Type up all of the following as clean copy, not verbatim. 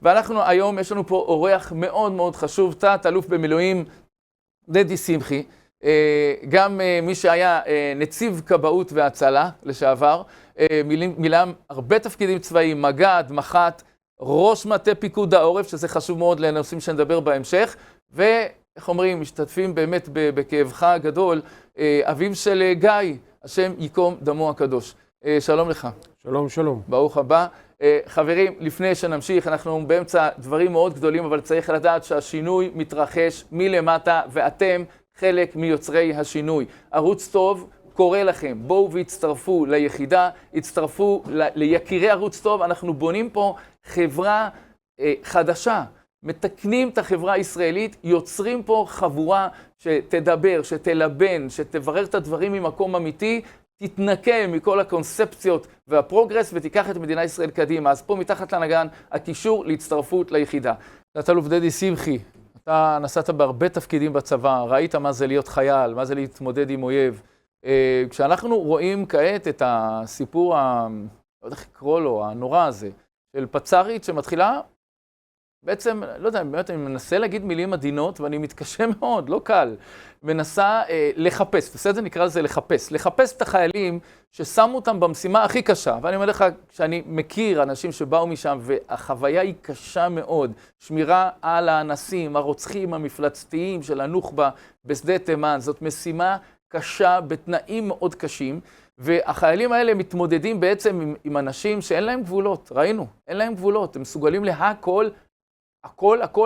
ואנחנו היום, יש לנו פה אורח מאוד מאוד חשוב, תת-אלוף במילואים דדי שמחי, גם מי שהיה נציב כבאות והצלה לשעבר, מילא הרבה תפקידים צבאיים, מג"ד, מח"ט, ראש מטה פיקוד העורף, שזה חשוב מאוד לנושאים שנדבר בהמשך, ואיך אומרים, משתתפים באמת בכאבך הגדול, אביו של גיא, השם ייקום דמו הקדוש. שלום לך. שלום, שלום. ברוך הבא. חברים, לפני שנמשיך, אנחנו באמצע דברים מאוד גדולים, אבל צריך לדעת שהשינוי מתרחש מלמטה, ואתם חלק מיוצרי השינוי. ערוץ טוב קורא לכם, בואו והצטרפו ליחידה, הצטרפו ליקירי ערוץ טוב, אנחנו בונים פה חברה חדשה, מתקנים את החברה הישראלית, יוצרים פה חבורה שתדבר, שתלבן, שתברר את הדברים ממקום אמיתי, תתנקה מכל הקונספציות והפרוגרס ותיקח את מדינת ישראל קדימה. אז פה מתחת לנגן הקישור להצטרפות ליחידה. תת-אלוף דדי שמחי, אתה נסעת בהרבה תפקידים בצבא, ראית מה זה להיות חייל, מה זה להתמודד עם אויב. כשאנחנו רואים כעת את הסיפור, לא יודע איך לקרוא לו, הנורא הזה, של פצ"רית שמתחילה, בעצם, לא יודע, באמת אני מנסה להגיד מילים עדינות, ואני מתקשה מאוד, לא קל. מנסה לחפש, בסדר נקרא לזה לחפש את החיילים ששמו אותם במשימה הכי קשה. ואני אומר לך, כשאני מכיר אנשים שבאו משם, והחוויה היא קשה מאוד, שמירה על האנסים, הרוצחים המפלצתיים של הנוח'בה בשדה תימן, זאת משימה קשה בתנאים מאוד קשים, והחיילים האלה מתמודדים בעצם עם אנשים שאין להם גבולות, ראינו, אין להם גבולות, הם מסוגלים להכל,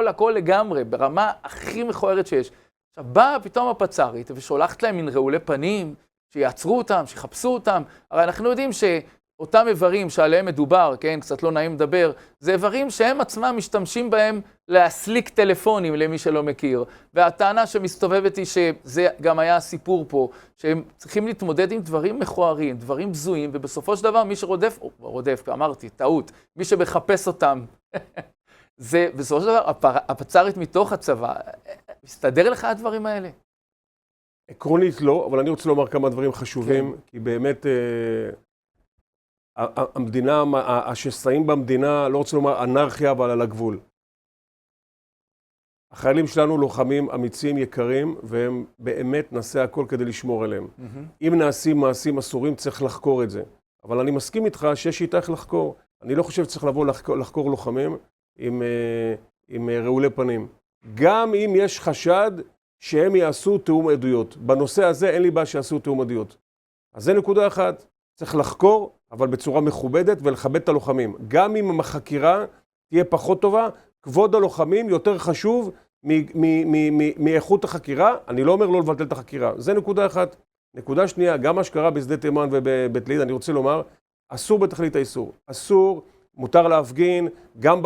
הכל לגמרי, ברמה הכי מכוערת שיש. עכשיו, באה פתאום הפצ"רית ושולחת להם מן רעולי פנים, שיעצרו אותם, שיחפשו אותם. הרי אנחנו יודעים שאותם איברים שעליהם מדובר, כן, קצת לא נעים לדבר, זה איברים שהם עצמם משתמשים בהם להסליק טלפונים למי שלא מכיר. והטענה שמסתובבת היא שזה גם היה הסיפור פה, שהם צריכים להתמודד עם דברים מכוערים, דברים בזויים, ובסופו של דבר מי שרודף, אמרתי, טעות, מי שמחפש אותם, זה בסופו של דבר הפצ"רית מתוך הצבא. מסתדר לך הדברים האלה? עקרונית לא, אבל אני רוצה לומר כמה דברים חשובים, כן. כי באמת המדינה, השסעים במדינה, לא רוצה לומר אנרכיה, אבל על הגבול. החיילים שלנו לוחמים אמיצים, יקרים, והם באמת נעשה הכל כדי לשמור עליהם. אם נעשים מעשים אסורים, צריך לחקור את זה. אבל אני מסכים איתך שיש שיטה איך לחקור. אני לא חושב שצריך לבוא לחקור לוחמים עם רעולי פנים. גם אם יש חשד שהם יעשו תאום עדויות. בנושא הזה אין לי בעיה שיעשו תאום עדויות. אז זה נקודה אחת. צריך לחקור, אבל בצורה מכובדת ולכבד את הלוחמים. גם אם החקירה תהיה פחות טובה, כבוד הלוחמים יותר חשוב מאיכות החקירה. אני לא אומר לא לבטל את החקירה. זה נקודה אחת. נקודה שנייה, גם מה שקרה בשדה תימן ובבית ליד, אני רוצה לומר, אסור בתכלית האיסור. אסור, מותר להפגין, גם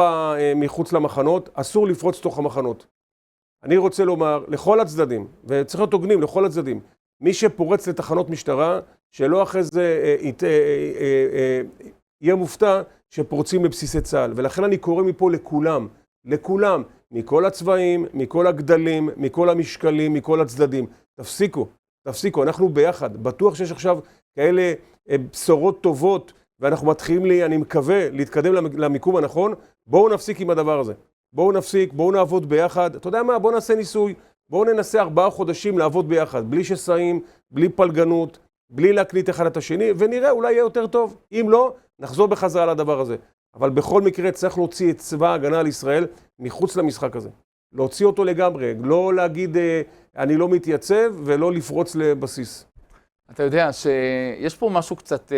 מחוץ למחנות, אסור לפרוץ תוך המחנות. אני רוצה לומר לכל הצדדים, וצריך להיות הוגנים לכל הצדדים, מי שפורץ לתחנות משטרה, שלא אחרי זה יהיה מופתע שפורצים לבסיסי צה"ל. ולכן אני קורא מפה לכולם, מכל הצבעים, מכל הגדלים, מכל המשקלים, מכל הצדדים. תפסיקו, אנחנו ביחד. בטוח שיש עכשיו כאלה בשורות טובות, ואנחנו מתחילים אני מקווה, להתקדם למיקום הנכון. בואו נפסיק עם הדבר הזה. בואו נעבוד ביחד. אתה יודע מה? בואו נעשה ניסוי. בואו ננסה 4 חודשים לעבוד ביחד, בלי שסעים, בלי פלגנות, בלי להקנית אחד את השני, ונראה, אולי יהיה יותר טוב. אם לא, נחזור בחזרה לדבר הזה. אבל בכל מקרה צריך להוציא את צבא ההגנה על ישראל מחוץ למשחק הזה. להוציא אותו לגמרי, לא להגיד אני לא מתייצב ולא לפרוץ לבסיס. אתה יודע שיש פה משהו קצת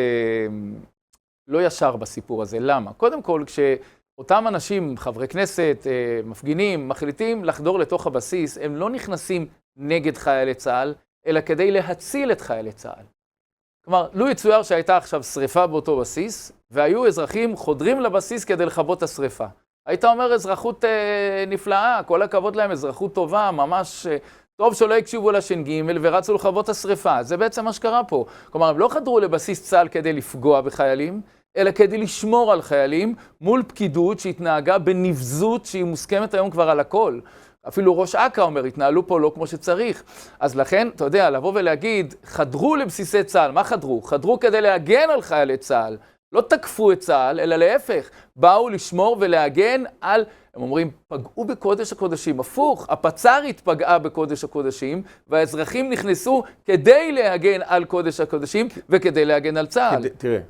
לא ישר בסיפור הזה. למה? קודם כל, כשאותם אנשים, חברי כנסת, מפגינים, מחליטים לחדור לתוך הבסיס, הם לא נכנסים נגד חיילי צה"ל, אלא כדי להציל את חיילי צה"ל. כלומר, לו יצויר שהייתה עכשיו שריפה באותו בסיס, והיו אזרחים חודרים לבסיס כדי לכבות את השריפה. היית אומר אזרחות נפלאה, כל הכבוד להם, אזרחות טובה, ממש טוב שלא הקשיבו לש"ג ורצו לכבות את השריפה. זה בעצם מה שקרה פה. כלומר, הם לא חדרו לבסיס צה"ל כדי לפגוע בחיילים, אלא כדי לשמור על חיילים מול פקידות שהתנהגה בנבזות שהיא מוסכמת היום כבר על הכל. אפילו ראש אכ"א אומר, התנהלו פה לא כמו שצריך. אז לכן, אתה יודע, לבוא ולהגיד, חדרו לבסיסי צה"ל, מה חדרו? חדרו כדי להגן על חיילי צה"ל. לא תקפו את צה"ל, אלא להפך, באו לשמור ולהגן על, הם אומרים, פגעו בקודש הקודשים, הפוך, הפצ"רית פגעה בקודש הקודשים, והאזרחים נכנסו כדי להגן על קודש הקודשים וכדי להגן על צה"ל. תראה,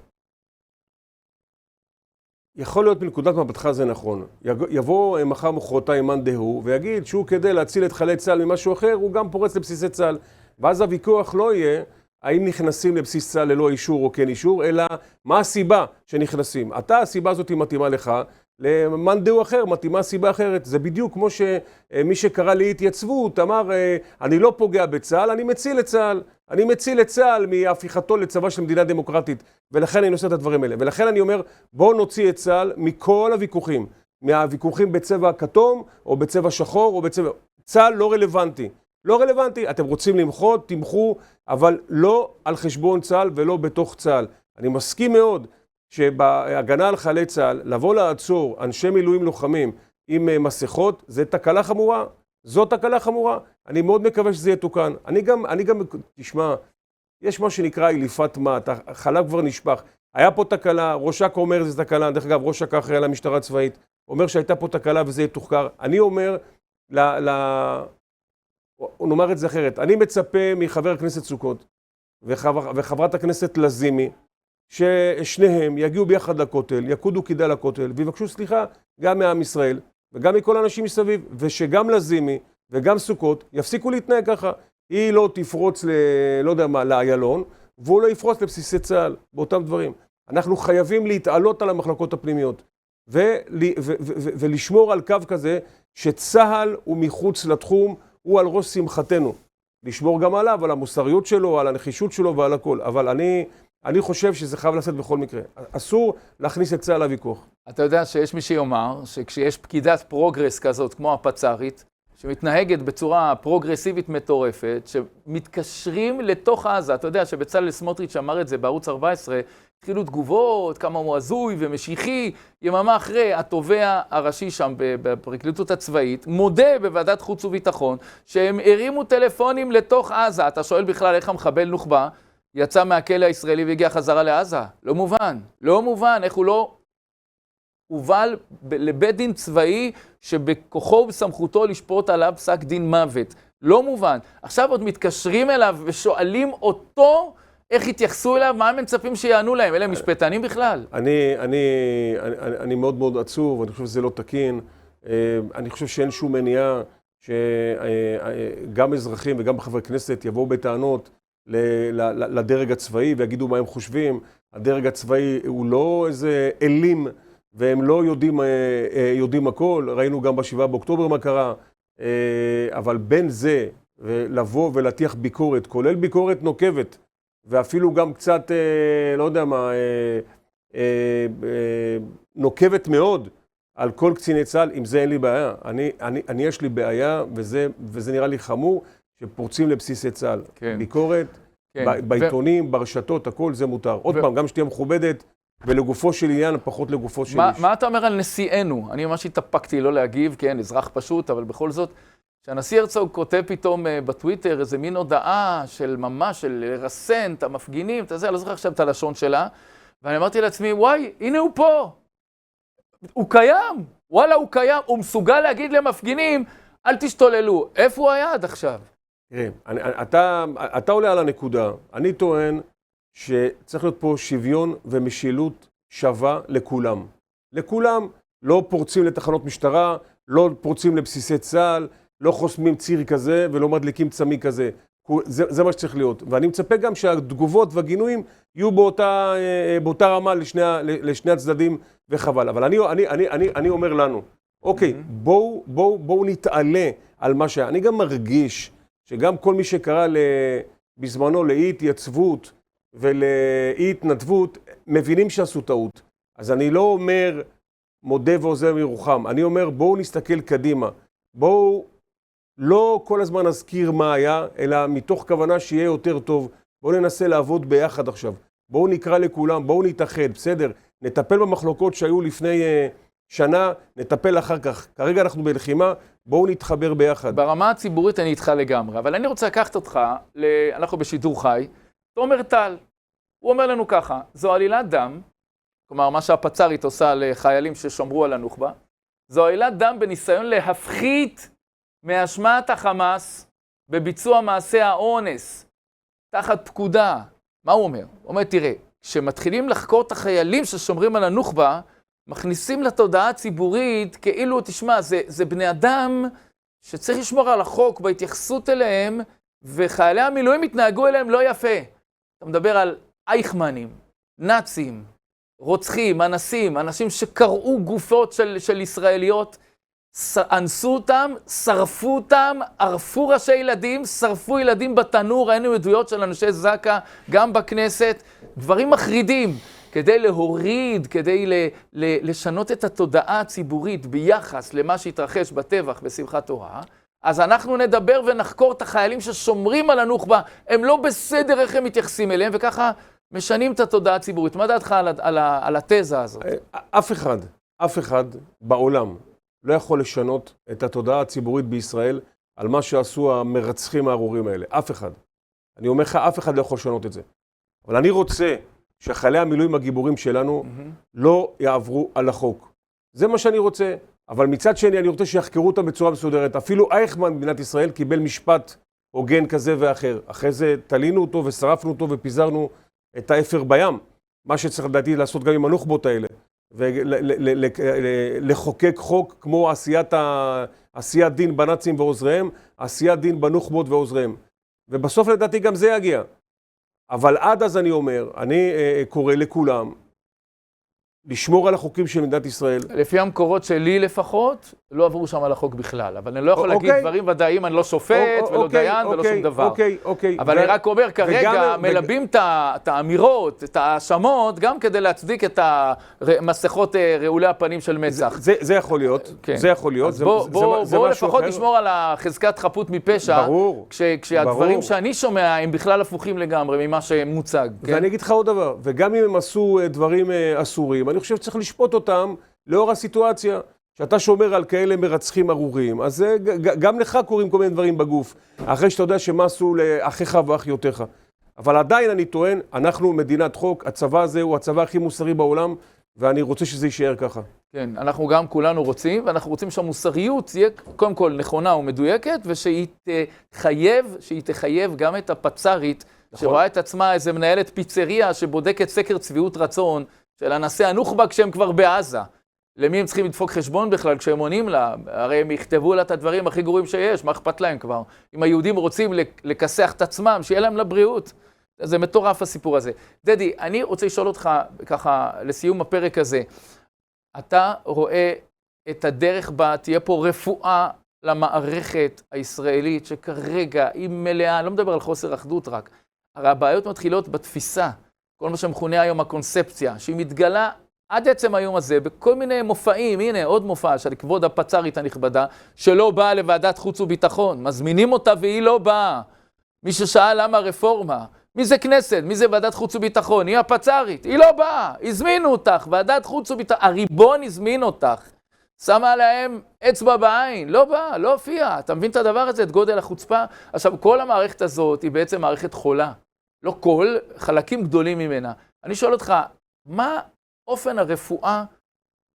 יכול להיות מנקודת מבטך זה נכון. יבוא מחר מחרתיים מאן דהוא ויגיד שהוא כדי להציל את חיילי צה"ל ממשהו אחר, הוא גם פורץ לבסיסי צה"ל. ואז הוויכוח לא יהיה האם נכנסים לבסיס צה"ל ללא אישור או כן אישור, אלא מה הסיבה שנכנסים. הסיבה הזאת מתאימה לך, למאן דהוא אחר מתאימה סיבה אחרת. זה בדיוק כמו שמי שקרא להתייצבות אמר, אני לא פוגע בצה"ל, אני מציל את צה"ל. אני מציל את צה"ל מהפיכתו לצבא של מדינה דמוקרטית, ולכן אני נושא את הדברים האלה. ולכן אני אומר, בואו נוציא את צה"ל מכל הוויכוחים, מהוויכוחים בצבע כתום, או בצבע שחור, או בצבע... צה"ל לא רלוונטי. לא רלוונטי. אתם רוצים למחות, תמחו, אבל לא על חשבון צה"ל ולא בתוך צה"ל. אני מסכים מאוד שבהגנה על חיילי צה"ל, לבוא לעצור אנשי מילואים לוחמים עם מסכות, זה תקלה חמורה. זאת תקלה חמורה. אני מאוד מקווה שזה יתוקן. אני גם, תשמע, יש מה שנקרא אליפת מת, החלב כבר נשפך. היה פה תקלה, ראש אכ"א אומר שזה תקלה, דרך אגב, ראש אכ"א אחראי על המשטרה הצבאית, אומר שהייתה פה תקלה וזה יתוחקר. אני אומר, נאמר את זה אחרת, אני מצפה מחבר הכנסת סוכות וחברת הכנסת לזימי, ששניהם יגיעו ביחד לכותל, יקודו קידה לכותל, ויבקשו סליחה גם מעם ישראל, וגם מכל האנשים מסביב, ושגם לזימי וגם סוכות יפסיקו להתנהג ככה. היא לא תפרוץ לא יודע מה, לאיילון, והוא לא יפרוץ לבסיסי צה"ל, באותם דברים. אנחנו חייבים להתעלות על המחלקות הפנימיות, ולשמור על קו כזה, שצה"ל הוא מחוץ לתחום, הוא על ראש שמחתנו. לשמור גם עליו, על המוסריות שלו, על הנחישות שלו ועל הכל. אבל אני חושב שזה חייב לעשות בכל מקרה. אסור להכניס את צה"ל לוויכוח. אתה יודע שיש מי שיאמר שכשיש פקידת פרוגרס כזאת, כמו הפצ"רית, שמתנהגת בצורה פרוגרסיבית מטורפת, שמתקשרים לתוך עזה. אתה יודע שבצלאל סמוטריץ' אמר את זה בערוץ 14, התחילו תגובות, כמה הוא הזוי ומשיחי. יממה אחרי, התובע הראשי שם בפרקליטות הצבאית, מודה בוועדת חוץ וביטחון, שהם הרימו טלפונים לתוך עזה. אתה שואל בכלל איך המחבל נוח'בה יצא מהכלא הישראלי והגיע חזרה לעזה? לא מובן. לא מובן איך הוא לא הובל לבית דין צבאי שבכוחו ובסמכותו לשפוט עליו פסק דין מוות. לא מובן. עכשיו עוד מתקשרים אליו ושואלים אותו איך התייחסו אליו, מה הם מצפים שיענו להם? אלה משפטנים בכלל. אני מאוד מאוד עצוב, אני חושב שזה לא תקין. אני חושב שאין שום מניעה שגם אזרחים וגם חברי כנסת יבואו בטענות לדרג הצבאי ויגידו מה הם חושבים. הדרג הצבאי הוא לא איזה אלים, והם לא יודעים הכל. ראינו גם ב7 באוקטובר מה קרה. אבל בין זה לבוא ולהטיח ביקורת, כולל ביקורת נוקבת, ואפילו גם קצת, לא יודע מה, נוקבת מאוד על כל קציני צה"ל, עם זה אין לי בעיה. אני יש לי בעיה, וזה נראה לי חמור, שפורצים לבסיסי צה"ל. כן. ביקורת, כן. בעיתונים, ברשתות, הכל זה מותר. עוד פעם, גם שתהיה מכובדת, ולגופו של עניין, פחות לגופו של איש. מה אתה אומר על נשיאנו? אני ממש התאפקתי לא להגיב, כן, אזרח פשוט, אבל בכל זאת, שהנשיא הרצוג כותב פתאום בטוויטר איזה מין הודעה של ממש, של לרסן את המפגינים, אתה יודע, לא זוכר עכשיו את הלשון שלה, ואני אמרתי לעצמי, וואי, הנה הוא פה. הוא קיים. וואלה, הוא קיים. הוא מסוגל להגיד למפגינים, אל תשתוללו. איפה הוא היה עד עכשיו? תראה, אתה עולה על הנקודה. אני טוען שצריך להיות פה שוויון ומשילות שווה לכולם. לכולם. לא פורצים לתחנות משטרה, לא פורצים לבסיסי צה"ל, לא חוסמים ציר כזה ולא מדליקים צמי כזה. זה מה שצריך להיות. ואני מצפה גם שהתגובות והגינויים יהיו באותה רמה לשני הצדדים, וחבל. אבל אני אומר לנו, אוקיי, בואו נתעלה על מה שהיה. אני גם מרגיש שגם כל מי שקרא בזמנו לאי התייצבות ולאי התנדבות, מבינים שעשו טעות. אז אני לא אומר מודה ועוזר מירוחם. אני אומר, בואו נסתכל קדימה. בואו לא כל הזמן נזכיר מה היה, אלא מתוך כוונה שיהיה יותר טוב. בואו ננסה לעבוד ביחד עכשיו. בואו נקרא לכולם, בואו נתאחד, בסדר? נטפל במחלוקות שהיו לפני שנה, נטפל אחר כך. כרגע אנחנו בלחימה, בואו נתחבר ביחד. ברמה הציבורית אני איתך לגמרי, אבל אני רוצה לקחת אותך, אנחנו בשידור חי, תומר טל. הוא אומר לנו ככה, זו עלילת דם, כלומר מה שהפצ"רית עושה לחיילים ששמרו על הנוח'בה, זו עלילת דם בניסיון להפחית מאשמת החמאס בביצוע מעשה האונס, תחת פקודה. מה הוא אומר? הוא אומר, תראה, כשמתחילים לחקור את החיילים ששומרים על הנוח'בה, מכניסים לתודעה הציבורית כאילו, תשמע, זה בני אדם שצריך לשמור על החוק בהתייחסות אליהם, וחיילי המילואים התנהגו אליהם לא יפה. אתה מדבר על אייכמנים, נאצים, רוצחים, אנסים, אנשים שקראו גופות של ישראליות, אנסו אותם, שרפו אותם, ערפו ראשי ילדים, שרפו ילדים בתנור, ראינו עדויות של אנשי זק"א, גם בכנסת, דברים מחרידים, כדי להוריד, כדי לשנות את התודעה הציבורית ביחס למה שהתרחש בטבח בשמחת תורה, אז אנחנו נדבר ונחקור את החיילים ששומרים על הנוח'בה, הם לא בסדר איך הם מתייחסים אליהם, וככה משנים את התודעה הציבורית. מה דעתך על התזה הזאת? אף אחד בעולם לא יכול לשנות את התודעה הציבורית בישראל על מה שעשו המרצחים הארורים האלה. אף אחד. אני אומר לך, אף אחד לא יכול לשנות את זה. אבל אני רוצה שחיילי המילואים הגיבורים שלנו לא יעברו על החוק. זה מה שאני רוצה. אבל מצד שני, אני רוצה שיחקרו אותם בצורה מסודרת. אפילו אייכמן במדינת ישראל קיבל משפט הוגן כזה ואחר. אחרי זה תלינו אותו ושרפנו אותו ופיזרנו את האפר בים. מה שצריך לדעתי לעשות גם עם הנוח'בות האלה. ולחוקק חוק כמו עשיית דין בנאצים ועוזריהם, עשיית דין בנוח'בות ועוזריהם. ובסוף לדעתי גם זה יגיע. אבל עד אז אני אומר, אני קורא לכולם, לשמור על החוקים של מדינת ישראל. לפי המקורות שלי לפחות, לא עברו שם על החוק בכלל. אבל אני לא יכול להגיד דברים ודאיים, אני לא שופט ולא דיין ולא שום דבר. אבל אני רק אומר, כרגע מלבים את האמירות, את האשמות, גם כדי להצדיק את המסכות רעולי הפנים של מצ"ח. זה יכול להיות, זה יכול להיות. בואו לפחות נשמור על חזקת חפות מפשע, כשהדברים שאני שומע הם בכלל הפוכים לגמרי ממה שמוצג. ואני אגיד לך עוד דבר, וגם אם הם עשו דברים אסורים, אני חושב שצריך לשפוט אותם לאור הסיטואציה. שאתה שומר על כאלה מרצחים ארורים, אז גם לך קוראים כל מיני דברים בגוף, אחרי שאתה יודע שמה עשו לאחיך ואחיותיך. אבל עדיין אני טוען, אנחנו מדינת חוק, הצבא הזה הוא הצבא הכי מוסרי בעולם, ואני רוצה שזה יישאר ככה. כן, אנחנו גם כולנו רוצים, ואנחנו רוצים שהמוסריות תהיה קודם כל נכונה ומדויקת, ושהיא תחייב גם את הפצ"רית, שרואה את עצמה איזה מנהלת פיצריה שבודקת סקר צביעות רצון של אנסי הנוח'בה כשהם כבר בעזה. למי הם צריכים לדפוק חשבון בכלל כשהם עונים לה? הרי הם יכתבו לה את הדברים הכי גרועים שיש, מה אכפת להם כבר? אם היהודים רוצים לכסח את עצמם, שיהיה להם לבריאות. זה מטורף הסיפור הזה. דדי, אני רוצה לשאול אותך ככה לסיום הפרק הזה. אתה רואה את הדרך בה תהיה פה רפואה למערכת הישראלית שכרגע היא מלאה, אני לא מדבר על חוסר אחדות רק, הרי הבעיות מתחילות בתפיסה, כל מה שמכונה היום הקונספציה, שהיא מתגלה עד עצם היום הזה, בכל מיני מופעים, הנה עוד מופע של כבוד הפצ"רית הנכבדה, שלא באה לוועדת חוץ וביטחון, מזמינים אותה והיא לא באה. מי ששאל למה רפורמה, מי זה כנסת, מי זה ועדת חוץ וביטחון, היא הפצ"רית, היא לא באה, הזמינו אותך, ועדת חוץ וביטחון, הריבון הזמין אותך, שמה להם אצבע בעין, לא באה, לא הופיעה, אתה מבין את הדבר הזה, את גודל החוצפה? עכשיו, כל המערכת הזאת היא בעצם מערכת חולה, לא כל, חלקים גדולים ממנה. אני שואל אותך, מה אופן הרפואה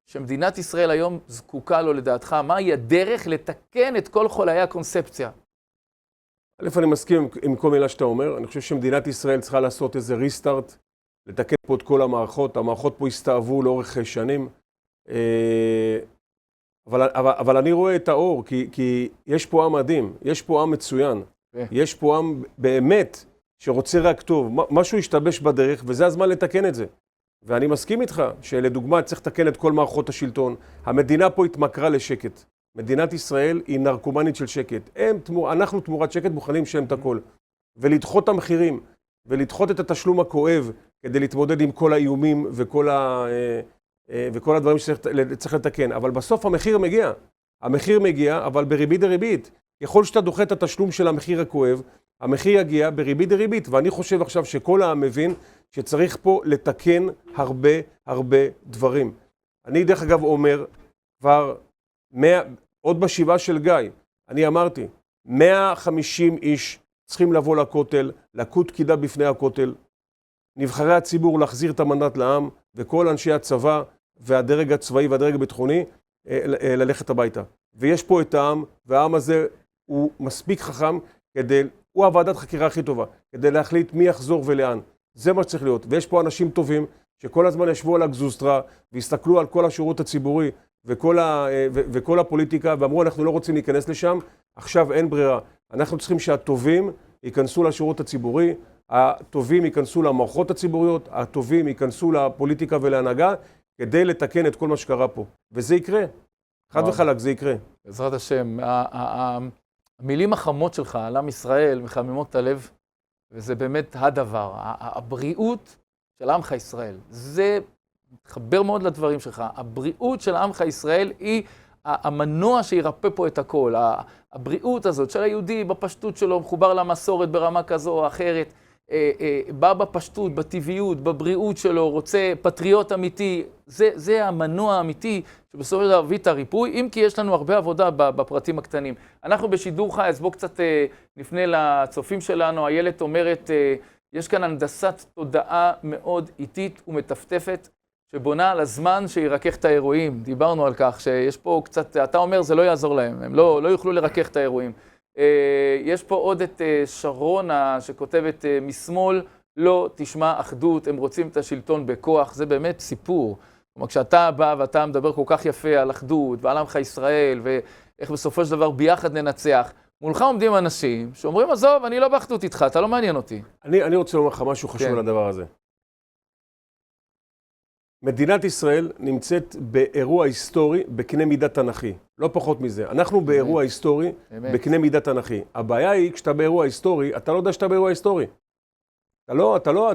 שמדינת ישראל היום זקוקה לו לדעתך? מהי הדרך לתקן את כל חוליי הקונספציה? א', אני מסכים עם כל מילה שאתה אומר. אני חושב שמדינת ישראל צריכה לעשות איזה ריסטארט, לתקן פה את כל המערכות. המערכות פה הסתאבו לאורך שנים. אבל אני רואה את האור, כי יש פה עם מדהים, יש פה עם מצוין. יש פה עם באמת שרוצה רק טוב. משהו ישתבש בדרך, וזה הזמן לתקן את זה. ואני מסכים איתך שלדוגמה צריך לתקן את כל מערכות השלטון. המדינה פה התמכרה לשקט. מדינת ישראל היא נרקומנית של שקט. אנחנו תמורת שקט מוכנים לשלם את הכל. ולדחות את המחירים, ולדחות את התשלום הכואב, כדי להתמודד עם כל האיומים וכל הדברים שצריך לתקן. אבל בסוף המחיר מגיע. המחיר מגיע, אבל בריבית דריבית. ככל שאתה דוחה את התשלום של המחיר הכואב, המחיר יגיע בריבית דריבית. ואני חושב עכשיו שכל העם מבין שצריך פה לתקן הרבה דברים. אני דרך אגב אומר, כבר עוד בשבעה של גיא, אני אמרתי, 150 איש צריכים לבוא לכותל, לקוד קידה בפני הכותל, נבחרי הציבור להחזיר את המנדט לעם, וכל אנשי הצבא והדרג הצבאי והדרג הביטחוני ללכת הביתה. ויש פה את העם, והעם הזה הוא מספיק חכם הוא הוועדת חקירה הכי טובה, כדי להחליט מי יחזור ולאן. זה מה שצריך להיות. ויש פה אנשים טובים שכל הזמן ישבו על הגזוסטרה והסתכלו על כל השירות הציבורי וכל הפוליטיקה, ואמרו אנחנו לא רוצים להיכנס לשם, עכשיו אין ברירה. אנחנו צריכים שהטובים ייכנסו לשירות הציבורי, הטובים ייכנסו למערכות הציבוריות, הטובים ייכנסו לפוליטיקה ולהנהגה, כדי לתקן את כל מה שקרה פה. וזה יקרה. חד וחלק, זה יקרה. בעזרת השם, המילים החמות שלך על עם ישראל מחממות את הלב, וזה באמת הדבר. הבריאות של עמך ישראל, זה מתחבר מאוד לדברים שלך. הבריאות של עמך ישראל היא המנוע שירפא פה את הכל. הבריאות הזאת של היהודי בפשטות שלו, מחובר למסורת ברמה כזו או אחרת, בא בפשטות, בטבעיות, בבריאות שלו, רוצה פטריוט אמיתי, זה המנוע האמיתי שבסופו של דבר הביא את הריפוי, אם כי יש לנו הרבה עבודה בפרטים הקטנים. אנחנו בשידור חי, אז בואו קצת נפנה לצופים שלנו. איילת אומרת, יש כאן הנדסת תודעה מאוד איטית ומטפטפת, שבונה על הזמן שירקח את האירועים. דיברנו על כך שיש פה קצת, אתה אומר זה לא יעזור להם, הם לא יוכלו לרקח את האירועים. יש פה עוד את שרונה שכותבת משמאל, לא תשמע אחדות, הם רוצים את השלטון בכוח, זה באמת סיפור. כלומר, כשאתה בא ואתה מדבר כל כך יפה על אחדות ועל עמך ישראל ואיך בסופו של דבר ביחד ננצח, מולך עומדים אנשים שאומרים, עזוב, אני לא באחדות איתך, אתה לא מעניין אותי. אני רוצה לומר לך משהו חשוב על הדבר הזה. מדינת ישראל נמצאת באירוע היסטורי בקנה מידה תנכי, לא פחות מזה. אנחנו באירוע היסטורי בקנה מידה תנכי. הבעיה היא, כשאתה באירוע היסטורי, אתה לא יודע שאתה באירוע היסטורי.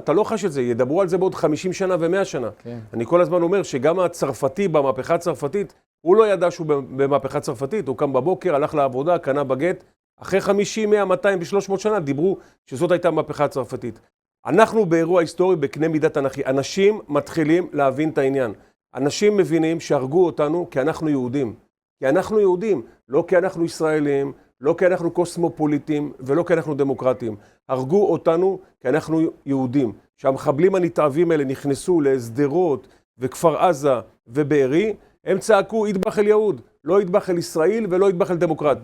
אתה לא חש את זה, ידברו על זה בעוד 50 שנה ו100 שנה. אני כל הזמן אומר שגם הצרפתי במהפכה הצרפתית, הוא לא ידע שהוא במהפכה צרפתית, הוא קם בבוקר, הלך לעבודה, קנה בגט, אחרי 50, 100, 200 ו300 שנה דיברו שזאת הייתה מהפכה הצרפתית. אנחנו באירוע היסטורי בקנה מידה תנכי. אנשים מתחילים להבין את העניין. אנשים מבינים שהרגו אותנו כי אנחנו יהודים. כי אנחנו יהודים, לא כי אנחנו ישראלים, לא כי אנחנו קוסמופוליטים ולא כי אנחנו דמוקרטים. הרגו אותנו כי אנחנו יהודים. שהמחבלים הנתעבים האלה נכנסו להסדרות וכפר עזה ובארי, הם צעקו ידבח אל יהוד, לא ידבח אל ישראל ולא ידבח אל דמוקרט.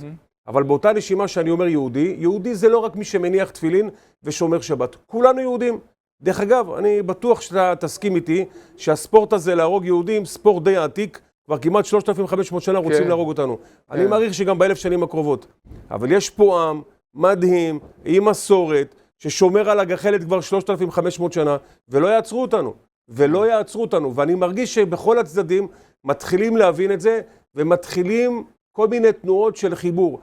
אבל באותה נשימה שאני אומר יהודי, יהודי זה לא רק מי שמניח תפילין ושומר שבת. כולנו יהודים. דרך אגב, אני בטוח שאתה תסכים איתי שהספורט הזה להרוג יהודים, ספורט די עתיק, כבר כמעט 3,500 שנה רוצים להרוג אותנו. אני מעריך שגם ב1000 שנים הקרובות. אבל יש פה עם מדהים, עם מסורת, ששומר על הגחלת כבר 3,500 שנה, ולא יעצרו אותנו. ואני מרגיש שבכל הצדדים מתחילים להבין את זה, ומתחילים כל מיני תנועות של חיבור.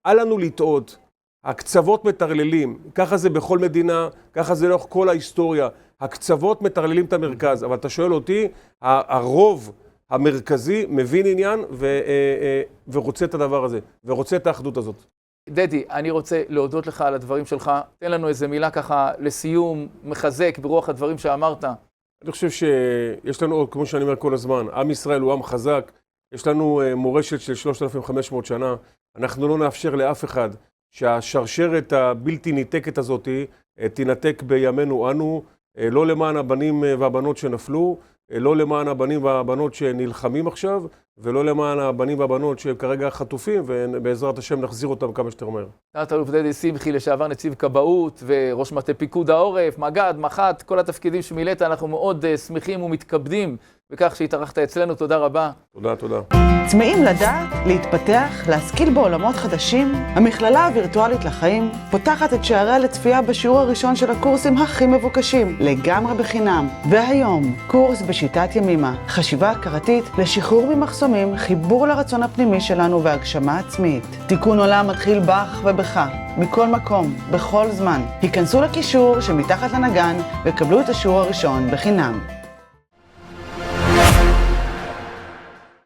אל לנו לטעות, הקצוות מטרללים, ככה זה בכל מדינה, ככה זה לאורך כל ההיסטוריה, הקצוות מטרללים את המרכז, אבל אתה שואל אותי, הרוב המרכזי מבין עניין ורוצה את הדבר הזה, ורוצה את האחדות הזאת. דדי, אני רוצה להודות לך על הדברים שלך, תן לנו איזה מילה ככה לסיום, מחזק ברוח הדברים שאמרת. אני חושב שיש לנו, כמו שאני אומר כל הזמן, עם ישראל הוא עם חזק, יש לנו מורשת של 3,500 שנה, אנחנו לא נאפשר לאף אחד שהשרשרת הבלתי ניתקת הזאת תינתק בימינו אנו, לא למען הבנים והבנות שנפלו, לא למען הבנים והבנות שנלחמים עכשיו, ולא למען הבנים והבנות שהם כרגע חטופים, ובעזרת השם נחזיר אותם כמה שיותר מהר. תת-אלוף דדי שמחי, לשעבר נציב כבאות וראש מטה פיקוד העורף, מג"ד, מח"ט, כל התפקידים שמילאת, אנחנו מאוד שמחים ומתכבדים בכך שהתארחת אצלנו. תודה רבה. תודה. צמאים לדעת, להתפתח, להשכיל בעולמות חדשים? המכללה הווירטואלית לחיים פותחת את שעריה לצפייה בשיעור הראשון של הקורסים הכי מבוקשים, לגמרי בחינם. והיום, קורס בשיטת ימימה, חשיבה הכרתית לשחרור ממחסומים, חיבור לרצון הפנימי שלנו והגשמה עצמית. תיקון עולם מתחיל בך ובך, מכל מקום, בכל זמן. היכנסו לקישור שמתחת לנגן וקבלו את השיעור הראשון בחינם.